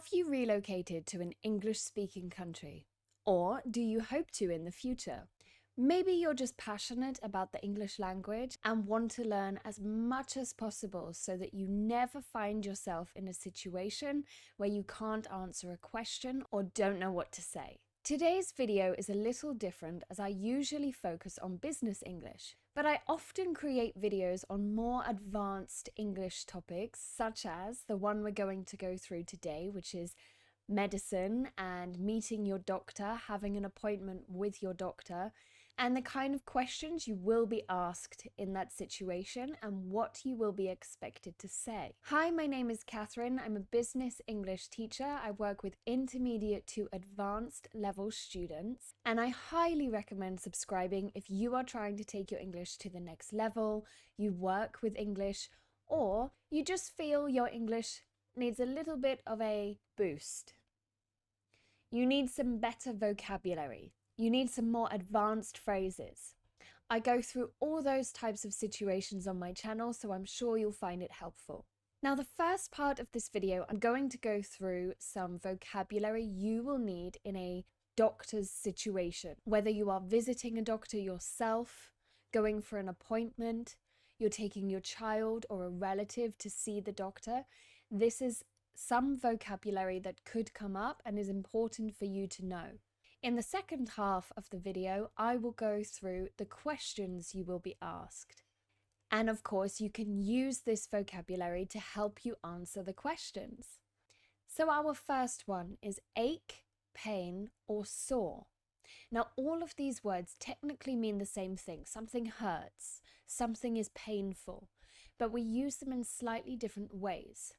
Have you relocated to an English-speaking country? Or do you hope to in the future? Maybe you're just passionate about the English language and want to learn as much as possible so that you never find yourself in a situation where you can't answer a question or don't know what to say. Today's video is a little different as I usually focus on business English, but I often create videos on more advanced English topics, such as the one we're going to go through today, which is medicine and meeting your doctor, having an appointment with your doctor, and the kind of questions you will be asked in that situation and what you will be expected to say. Hi, my name is Catherine. I'm a business English teacher. I work with intermediate to advanced level students, and I highly recommend subscribing if you are trying to take your English to the next level, you work with English, or you just feel your English needs a little bit of a boost. You need some better vocabulary. You need some more advanced phrases. I go through all those types of situations on my channel, so I'm sure you'll find it helpful. Now, the first part of this video, I'm going to go through some vocabulary you will need in a doctor's situation. Whether you are visiting a doctor yourself, going for an appointment, you're taking your child or a relative to see the doctor, this is some vocabulary that could come up and is important for you to know. In the second half of the video, I will go through the questions you will be asked. And of course, you can use this vocabulary to help you answer the questions. So our first one is ache, pain, or sore. Now, all of these words technically mean the same thing. Something hurts, something is painful, but we use them in slightly different ways.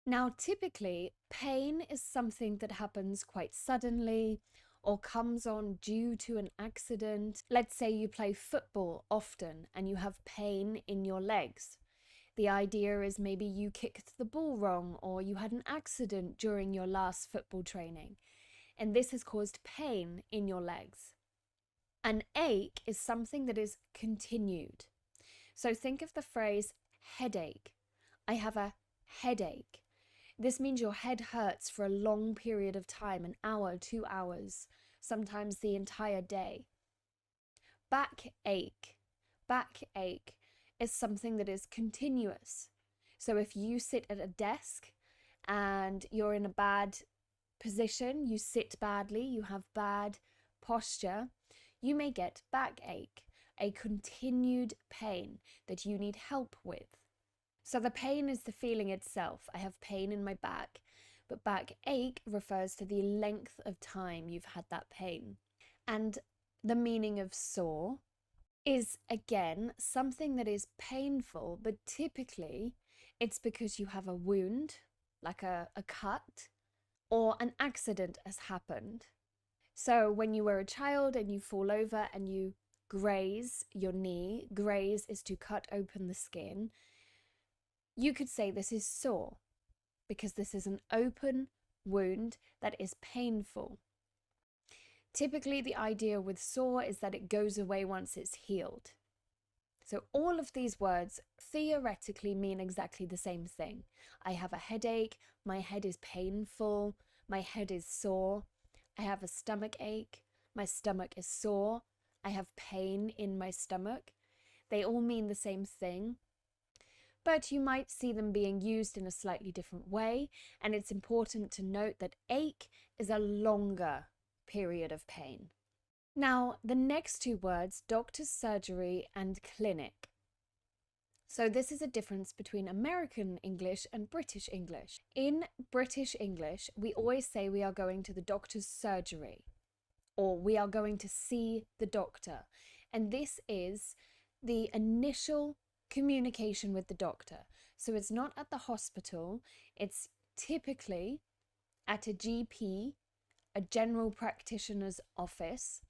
Now, typically, pain is something that happens quite suddenly or comes on due to an accident. Let's say you play football often and you have pain in your legs. The idea is maybe you kicked the ball wrong or you had an accident during your last football training, and this has caused pain in your legs. An ache is something that is continued. So think of the phrase headache. I have a headache. This means your head hurts for a long period of time, an hour, 2 hours, sometimes the entire day. Backache. Backache is something that is continuous. So if you sit at a desk and you're in a bad position, you sit badly, you have bad posture, you may get backache, a continued pain that you need help with. So the pain is the feeling itself. I have pain in my back, but backache refers to the length of time you've had that pain. And the meaning of sore is, again, something that is painful, but typically it's because you have a wound, like a cut, or an accident has happened. So when you were a child and you fall over and you graze your knee, graze is to cut open the skin, you could say this is sore because this is an open wound that is painful. Typically, the idea with sore is that it goes away once it's healed. So all of these words theoretically mean exactly the same thing. I have a headache, my head is painful, my head is sore. I have a stomach ache, my stomach is sore. I have pain in my stomach. They all mean the same thing, but you might see them being used in a slightly different way, and it's important to note that ache is a longer period of pain. Now, the next two words, doctor's surgery and clinic. So this is a difference between American English and British English. In British English, we always say we are going to the doctor's surgery, or we are going to see the doctor, and this is the initial communication with the doctor. So it's not at the hospital, it's typically at a GP, a general practitioner's office,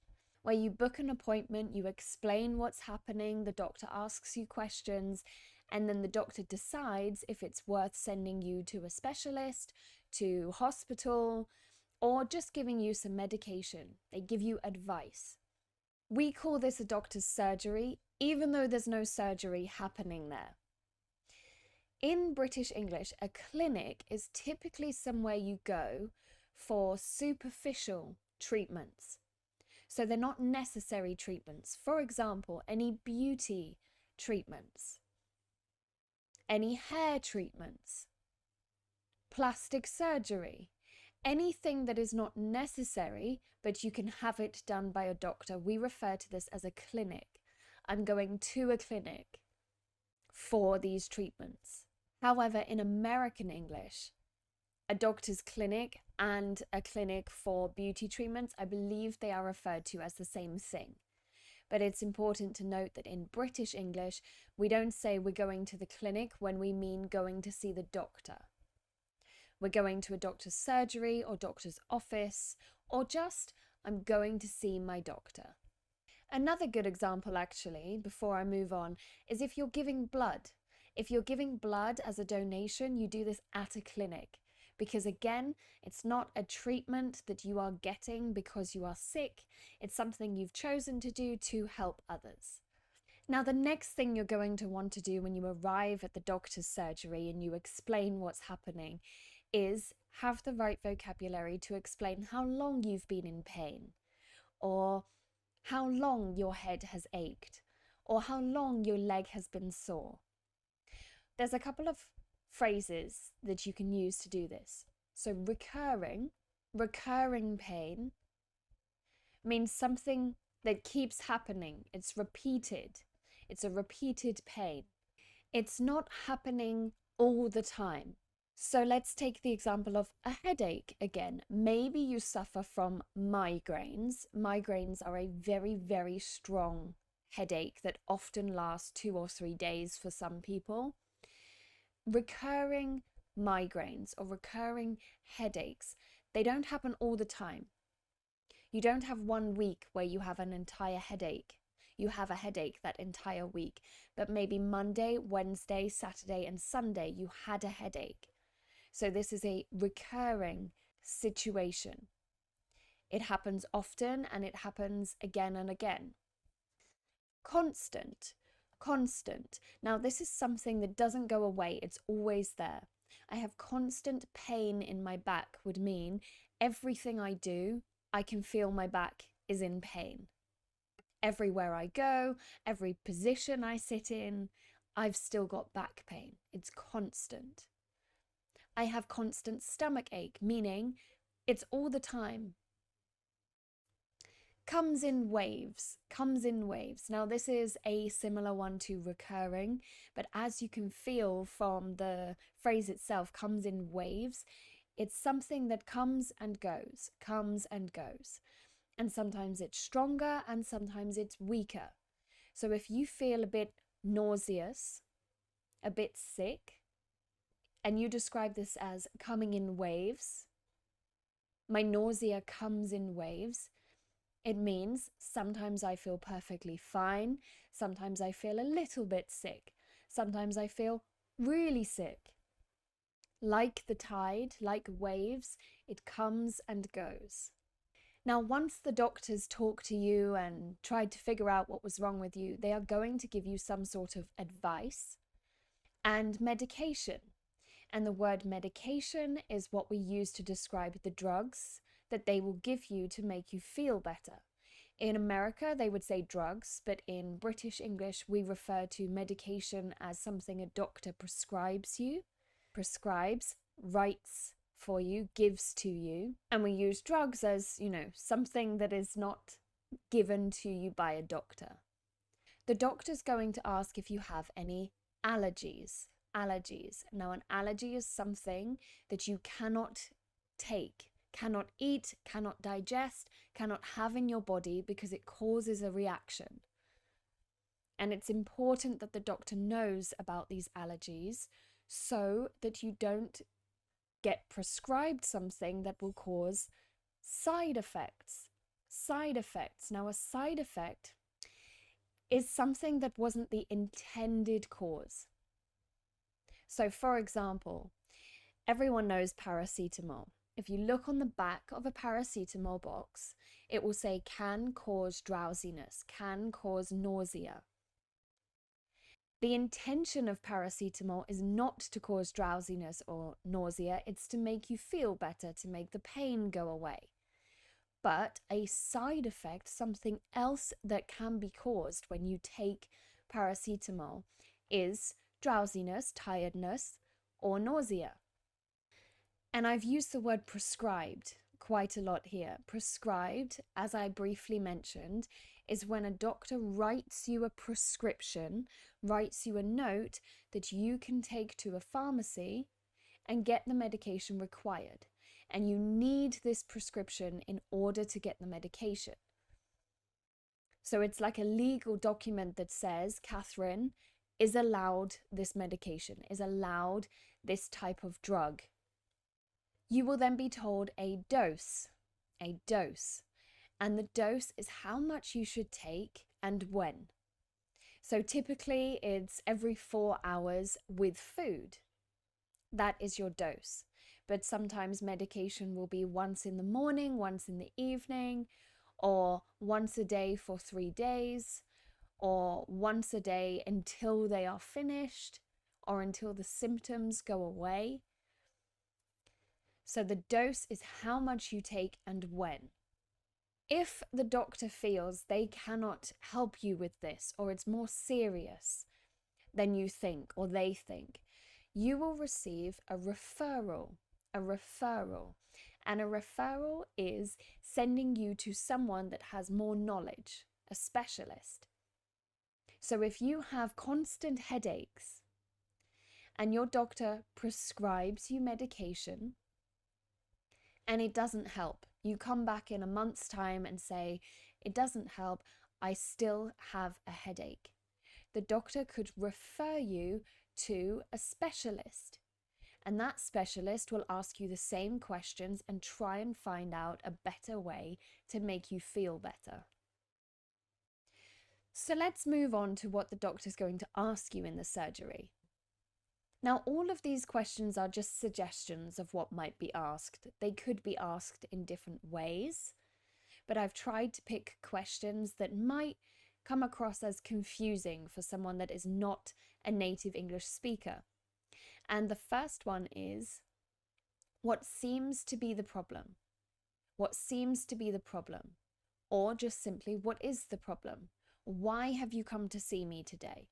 where you book an appointment, you explain what's happening, the doctor asks you questions, and then the doctor decides if it's worth sending you to a specialist, to hospital, or just giving you some medication. They give you advice. We call this a doctor's surgery, even though there's no surgery happening there. In British English, a clinic is typically somewhere you go for superficial treatments. So they're not necessary treatments. For example, any beauty treatments, any hair treatments, plastic surgery, anything that is not necessary, but you can have it done by a doctor. We refer to this as a clinic. I'm going to a clinic for these treatments. However, in American English, a doctor's clinic and a clinic for beauty treatments, I believe they are referred to as the same thing. But it's important to note that in British English, we don't say we're going to the clinic when we mean going to see the doctor. We're going to a doctor's surgery or doctor's office, or just, I'm going to see my doctor. Another good example, actually, before I move on, is if you're giving blood. If you're giving blood as a donation, you do this at a clinic. Because again, it's not a treatment that you are getting because you are sick. It's something you've chosen to do to help others. Now, the next thing you're going to want to do when you arrive at the doctor's surgery and you explain what's happening is have the right vocabulary to explain how long you've been in pain, or how long your head has ached, or how long your leg has been sore. There's a couple of phrases that you can use to do this. So recurring pain means something that keeps happening. It's repeated. It's a repeated pain. It's not happening all the time. So let's take the example of a headache again. Maybe you suffer from migraines. Migraines are a very, very strong headache that often lasts 2 or 3 days for some people. Recurring migraines or recurring headaches, they don't happen all the time. You don't have 1 week where you have an entire headache. You have a headache that entire week, but maybe Monday, Wednesday, Saturday, and Sunday you had a headache. So this is a recurring situation. It happens often and it happens again and again. Constant. Now, this is something that doesn't go away. It's always there. I have constant pain in my back would mean everything I do, I can feel my back is in pain. Everywhere I go, every position I sit in, I've still got back pain. It's constant. I have constant stomach ache, meaning it's all the time. Comes in waves. Now, this is a similar one to recurring, but as you can feel from the phrase itself, comes in waves, it's something that comes and goes. And sometimes it's stronger and sometimes it's weaker. So if you feel a bit nauseous, a bit sick, and you describe this as coming in waves, my nausea comes in waves, it means sometimes I feel perfectly fine, sometimes I feel a little bit sick, sometimes I feel really sick. Like the tide, like waves, it comes and goes. Now, once the doctors talk to you and tried to figure out what was wrong with you, they are going to give you some sort of advice and medication. And the word medication is what we use to describe the drugs that they will give you to make you feel better. In America, they would say drugs, but in British English, we refer to medication as something a doctor prescribes, writes for you, gives to you. And we use drugs as, something that is not given to you by a doctor. The doctor's going to ask if you have any allergies. Now, an allergy is something that you cannot take, cannot eat, cannot digest, cannot have in your body because it causes a reaction. And it's important that the doctor knows about these allergies so that you don't get prescribed something that will cause side effects. Now, a side effect is something that wasn't the intended cause. So, for example, everyone knows paracetamol. If you look on the back of a paracetamol box, it will say can cause drowsiness, can cause nausea. The intention of paracetamol is not to cause drowsiness or nausea, it's to make you feel better, to make the pain go away. But a side effect, something else that can be caused when you take paracetamol, is drowsiness, tiredness, or nausea. And I've used the word prescribed quite a lot here. Prescribed, as I briefly mentioned, is when a doctor writes you a prescription, writes you a note that you can take to a pharmacy and get the medication required. And you need this prescription in order to get the medication. So it's like a legal document that says, Catherine is allowed this medication, is allowed this type of drug. You will then be told a dose. And the dose is how much you should take and when. So typically it's every 4 hours with food. That is your dose. But sometimes medication will be once in the morning, once in the evening, or once a day for 3 days, or once a day until they are finished, or until the symptoms go away. So the dose is how much you take and when. If the doctor feels they cannot help you with this, or it's more serious than you think or they think, you will receive a referral. And a referral is sending you to someone that has more knowledge, a specialist. So if you have constant headaches and your doctor prescribes you medication and it doesn't help, you come back in a month's time and say, it doesn't help, I still have a headache. The doctor could refer you to a specialist. And that specialist will ask you the same questions and try and find out a better way to make you feel better. So let's move on to what the doctor's going to ask you in the surgery. Now, all of these questions are just suggestions of what might be asked. They could be asked in different ways, but I've tried to pick questions that might come across as confusing for someone that is not a native English speaker. And the first one is, what seems to be the problem? What seems to be the problem? Or just simply, what is the problem? Why have you come to see me today?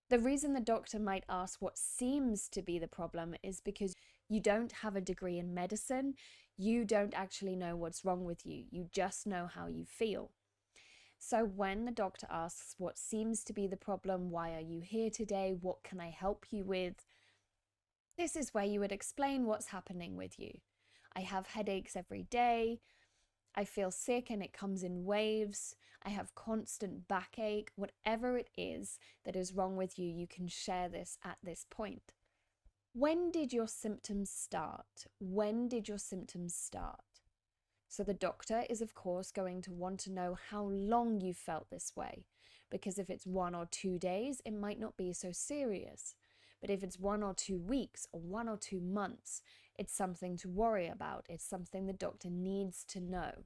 The reason the doctor might ask what seems to be the problem is because you don't have a degree in medicine. You don't actually know what's wrong with you. You just know how you feel. So when the doctor asks what seems to be the problem, why are you here today, what can I help you with, this is where you would explain what's happening with you. I have headaches every day. I feel sick and it comes in waves. I have constant backache. Whatever it is that is wrong with you, you can share this at this point. When did your symptoms start? When did your symptoms start? So the doctor is, of course, going to want to know how long you felt this way, because if it's 1 or 2 days, it might not be so serious. But if it's 1 or 2 weeks or 1 or 2 months, it's something to worry about. It's something the doctor needs to know.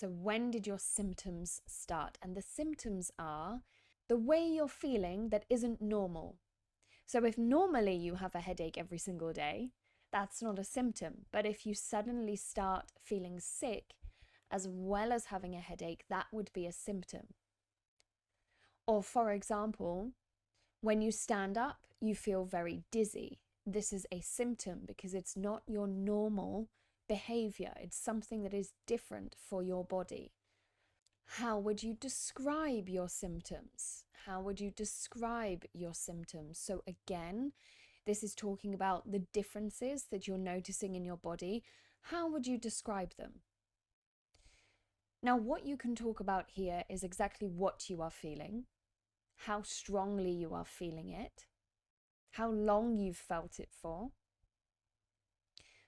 So when did your symptoms start? And the symptoms are the way you're feeling that isn't normal. So if normally you have a headache every single day, that's not a symptom. But if you suddenly start feeling sick, as well as having a headache, that would be a symptom. Or for example, when you stand up, you feel very dizzy. This is a symptom because it's not your normal behavior. It's something that is different for your body. How would you describe your symptoms? How would you describe your symptoms? So again, this is talking about the differences that you're noticing in your body. How would you describe them? Now, what you can talk about here is exactly what you are feeling, how strongly you are feeling it, how long you've felt it for.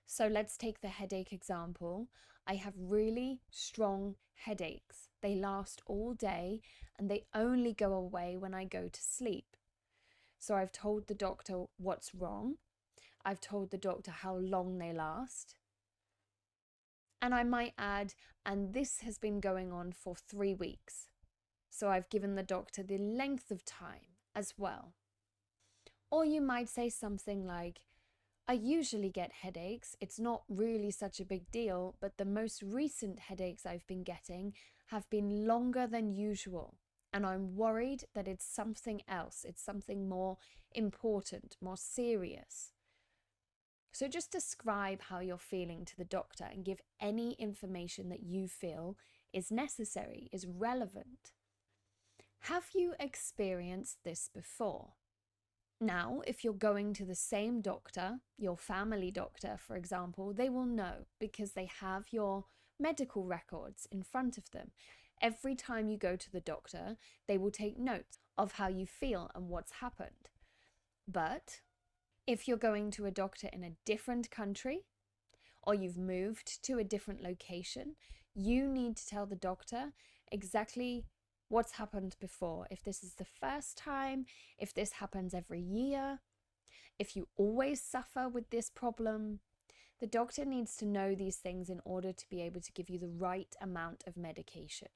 So let's take the headache example. I have really strong headaches. They last all day and they only go away when I go to sleep. So I've told the doctor what's wrong. I've told the doctor how long they last. And I might add, and this has been going on for 3 weeks. So I've given the doctor the length of time as well. Or you might say something like, I usually get headaches. It's not really such a big deal, but the most recent headaches I've been getting have been longer than usual. And I'm worried that it's something else. It's something more important, more serious. So just describe how you're feeling to the doctor and give any information that you feel is necessary, is relevant. Have you experienced this before? Now, if you're going to the same doctor, your family doctor, for example, they will know because they have your medical records in front of them. Every time you go to the doctor, they will take notes of how you feel and what's happened. But if you're going to a doctor in a different country, or you've moved to a different location, you need to tell the doctor exactly what's happened before. If this is the first time, if this happens every year, if you always suffer with this problem, the doctor needs to know these things in order to be able to give you the right amount of medication.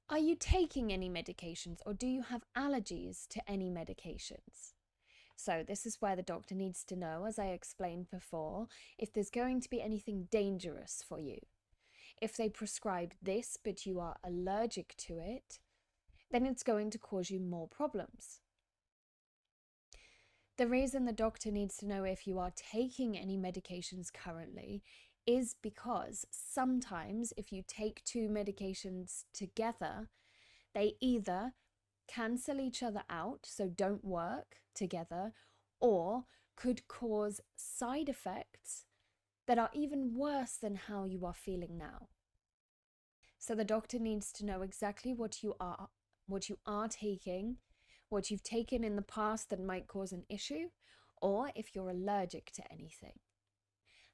Are you taking any medications, or do you have allergies to any medications? So this is where the doctor needs to know, as I explained before, if there's going to be anything dangerous for you. If they prescribe this but you are allergic to it, then it's going to cause you more problems. The reason the doctor needs to know if you are taking any medications currently is because sometimes if you take two medications together, they either cancel each other out, so don't work together, or could cause side effects that are even worse than how you are feeling now. So the doctor needs to know exactly what you are taking, what you've taken in the past that might cause an issue, or if you're allergic to anything.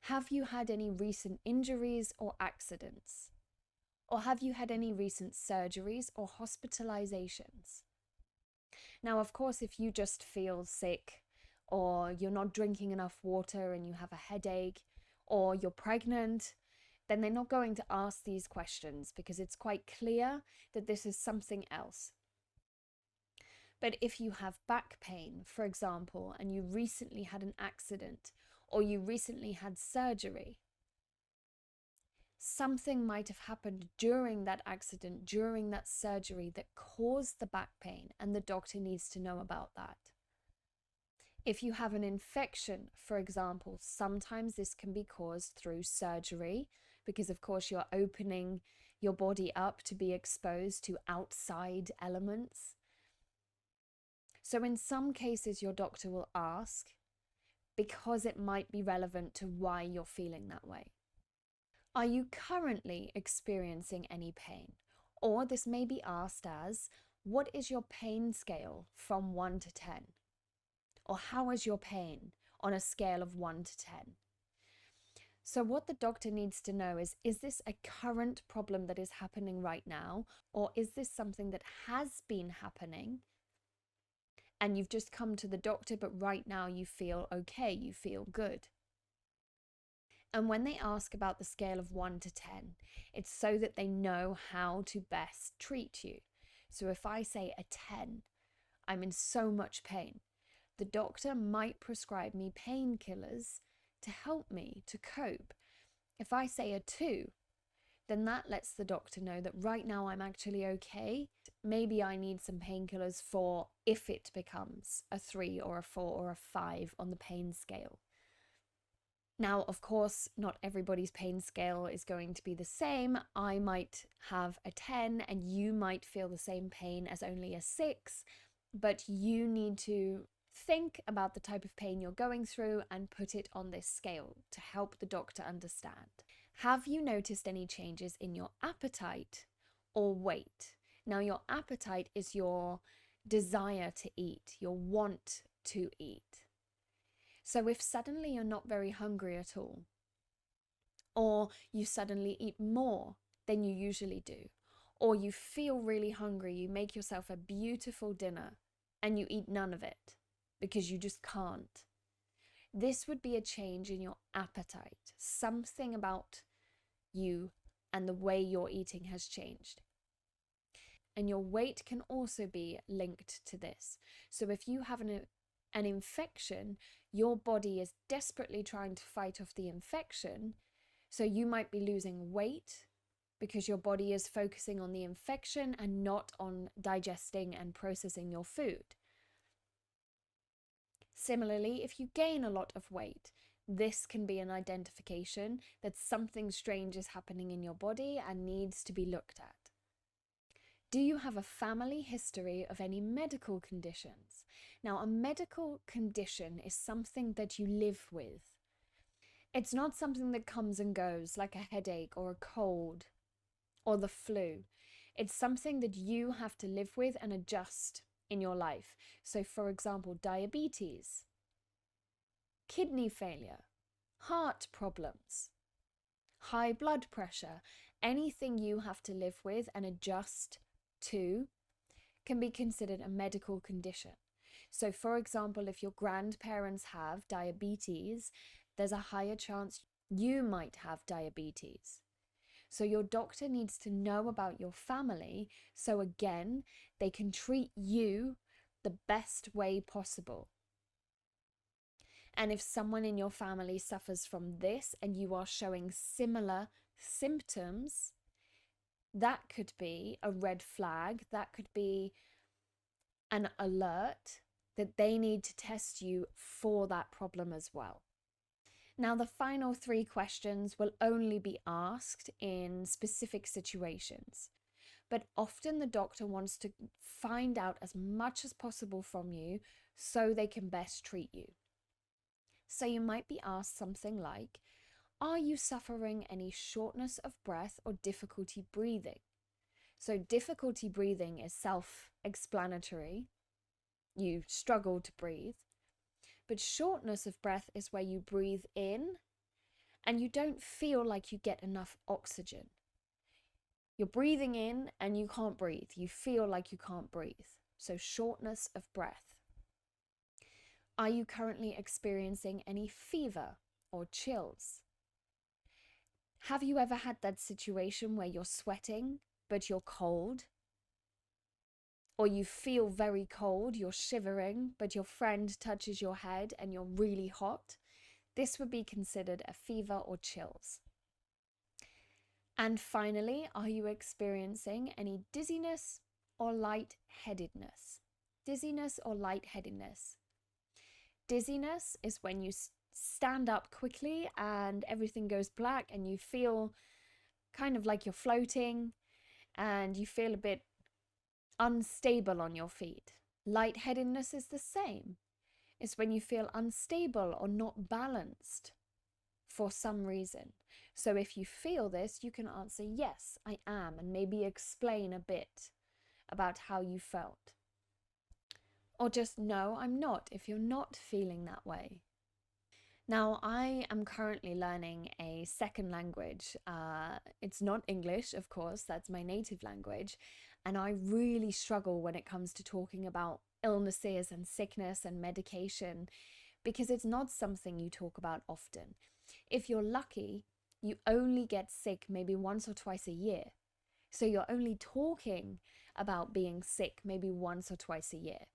Have you had any recent injuries or accidents? Or have you had any recent surgeries or hospitalizations? Now, of course, if you just feel sick, or you're not drinking enough water and you have a headache, or you're pregnant, then they're not going to ask these questions because it's quite clear that this is something else. But if you have back pain, for example, and you recently had an accident, or you recently had surgery, something might have happened during that accident, during that surgery that caused the back pain, and the doctor needs to know about that. If you have an infection, for example, sometimes this can be caused through surgery because, of course, you're opening your body up to be exposed to outside elements. So in some cases, your doctor will ask because it might be relevant to why you're feeling that way. Are you currently experiencing any pain? Or this may be asked as, what is your pain scale from 1 to 10? Or how is your pain on a scale of 1 to 10? So what the doctor needs to know is this a current problem that is happening right now? Or is this something that has been happening and you've just come to the doctor, but right now you feel okay, you feel good? And when they ask about the scale of 1 to 10, it's so that they know how to best treat you. So if I say a 10, I'm in so much pain, the doctor might prescribe me painkillers to help me to cope. If I say a 2, then that lets the doctor know that right now I'm actually okay. Maybe I need some painkillers for if it becomes a 3 or a 4 or a 5 on the pain scale. Now, of course, not everybody's pain scale is going to be the same. I might have a 10 and you might feel the same pain as only a 6, but you need to think about the type of pain you're going through and put it on this scale to help the doctor understand. Have you noticed any changes in your appetite or weight? Now, your appetite is your desire to eat, your want to eat. So if suddenly you're not very hungry at all, or you suddenly eat more than you usually do, or you feel really hungry, you make yourself a beautiful dinner and you eat none of it because you just can't. This would be a change in your appetite. Something about you and the way you're eating has changed. and your weight can also be linked to this. So if you have an infection, your body is desperately trying to fight off the infection. So you might be losing weight because your body is focusing on the infection and not on digesting and processing your food. Similarly, if you gain a lot of weight, this can be an identification that something strange is happening in your body and needs to be looked at. Do you have a family history of any medical conditions? Now, a medical condition is something that you live with. It's not something that comes and goes like a headache or a cold or the flu. It's something that you have to live with and adjust in your life. So, for example, diabetes, kidney failure, heart problems, high blood pressure, anything you have to live with and adjust to can be considered a medical condition. So, for example, if your grandparents have diabetes, there's a higher chance you might have diabetes. So your doctor needs to know about your family, so again, they can treat you the best way possible. And if someone in your family suffers from this and you are showing similar symptoms, that could be a red flag, that could be an alert that they need to test you for that problem as well. Now, the final 3 questions will only be asked in specific situations, but often the doctor wants to find out as much as possible from you so they can best treat you. So you might be asked something like, are you suffering any shortness of breath or difficulty breathing? So difficulty breathing is self-explanatory. You struggle to breathe. But shortness of breath is where you breathe in and you don't feel like you get enough oxygen. You're breathing in and you can't breathe. You feel like you can't breathe. So shortness of breath. Are you currently experiencing any fever or chills? Have you ever had that situation where you're sweating but you're cold? Or you feel very cold, you're shivering, but your friend touches your head and you're really hot? This would be considered a fever or chills. And finally, are you experiencing any dizziness or lightheadedness? Dizziness or lightheadedness. Dizziness is when you stand up quickly and everything goes black and you feel kind of like you're floating and you feel a bit unstable on your feet. Lightheadedness is the same. It's when you feel unstable or not balanced for some reason. So if you feel this, you can answer, yes, I am, and maybe explain a bit about how you felt. Or just, no, I'm not, if you're not feeling that way. Now, I am currently learning a second language. It's not English, of course, that's my native language. And I really struggle when it comes to talking about illnesses and sickness and medication because it's not something you talk about often. If you're lucky, you only get sick maybe once or twice a year. So you're only talking about being sick maybe once or twice a year.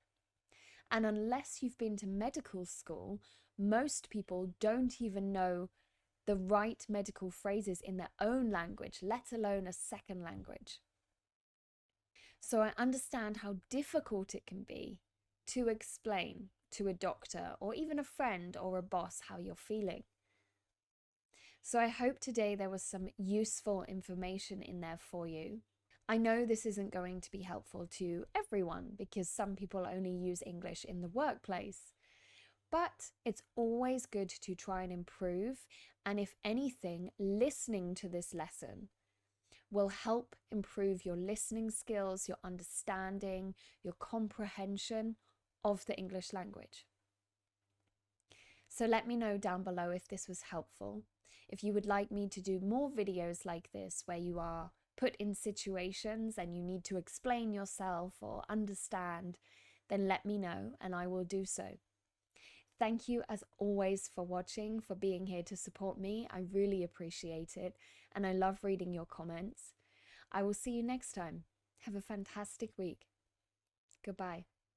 And unless you've been to medical school, most people don't even know the right medical phrases in their own language, let alone a second language. So I understand how difficult it can be to explain to a doctor or even a friend or a boss how you're feeling. So I hope today there was some useful information in there for you. I know this isn't going to be helpful to everyone because some people only use English in the workplace. But it's always good to try and improve, and if anything, listening to this lesson will help improve your listening skills, your understanding, your comprehension of the English language. So let me know down below if this was helpful. If you would like me to do more videos like this where you are put in situations and you need to explain yourself or understand, then let me know and I will do so. Thank you as always for watching, for being here to support me. I really appreciate it and I love reading your comments. I will see you next time. Have a fantastic week. Goodbye.